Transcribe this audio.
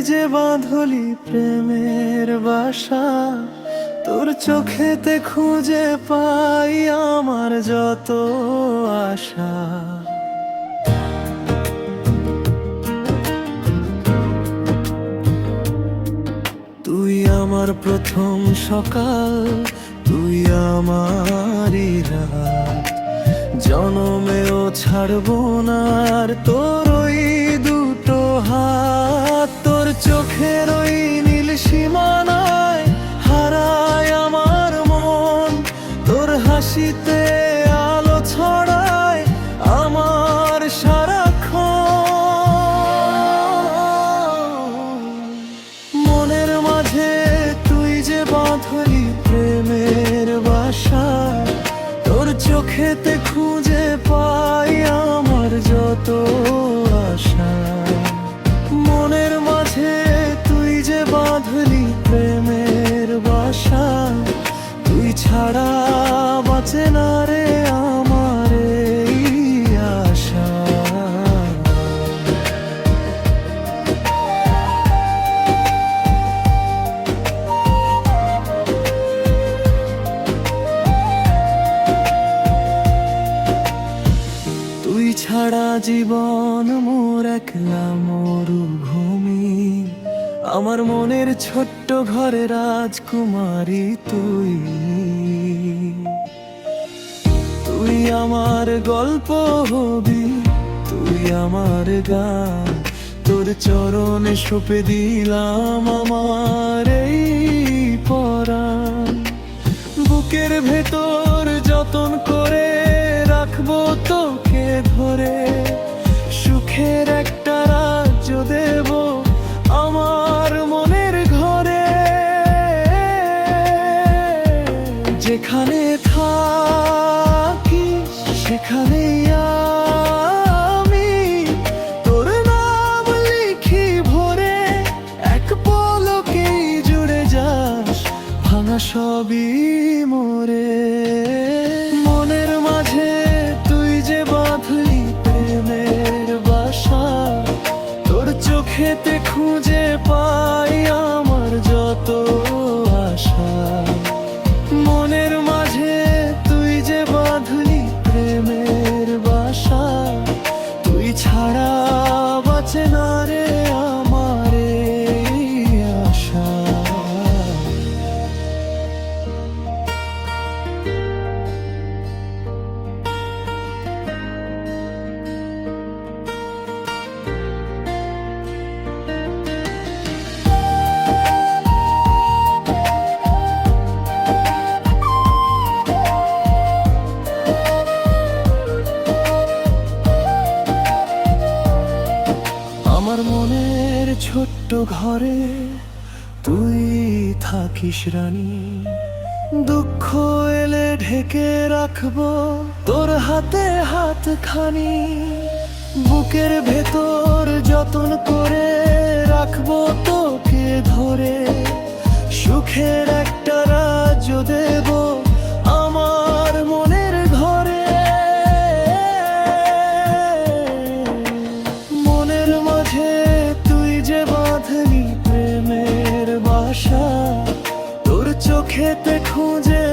যে বাঁধলি প্রেমের বাসা, তোর চোখেতে খুঁজে পাই আমার যত আশা। তুই আমার প্রথম সকাল, তুই আমারই রাত, জনমেও ছাড়বো না আর তোর ওই দুটো হাত। তোর চোখের ওই নীল সীমানায় হারায় আমার মন, তোর হাসিতে আলো ছড়ায় আমার সারাক্ষণ। মনের মাঝে তুই যে বাঁধলি প্রেমের বাসা, তোর চোখেতে খুঁজে পাই আমার যত আশা। মনের মাঝে তুই যে বাঁধলি প্রেমের বাসা, তুই ছাড়া বাঁচে না রে আমার এই আশা। তুই ছাড়া জীবন মোর একলা মরুভূমি, আমার মনের ছোট্ট ঘরে রাজকুমারী তুই। তুই আমার গল্প হবি, তুই আমার গান, তোর চরণে সঁপে দিলাম আমার এই পরাণ। বুকের ভেতর যতন করে রাখবো তোকে ধরে, সুখের একটা রাজ্য দেব আমার মনের ঘরে। যেখানে থাকি সেখানেই আমি তোর নাম লিখি ভরে, এক পলকেই জুড়ে যাস ভাঙা সবই মোরে। মনের মাঝে তুই যে বাঁধলি প্রেমের বাসা, তোর চোখেতে খুঁজে পাই আমার যত আশা। মনের মাঝে তুই যে বাঁধলি প্রেমের বাসা, তুই ছাড়া বাঁচে না রে আমার এই আশা। আমার মনের ছোট্ট ঘরে তুই থাকিস রানী, দুঃখ এলে ঢেকে রাখবো তোর হাতে হাত খানি। বুকের ভেতর যতন করে রাখবো তোকে ধরে, সুখের একটা রাজ্য দেব আমার মনের ঘরে। মনের মাঝে তুই যে বাঁধলি প্রেমের বাসা, তোর চোখেতে খুঁজে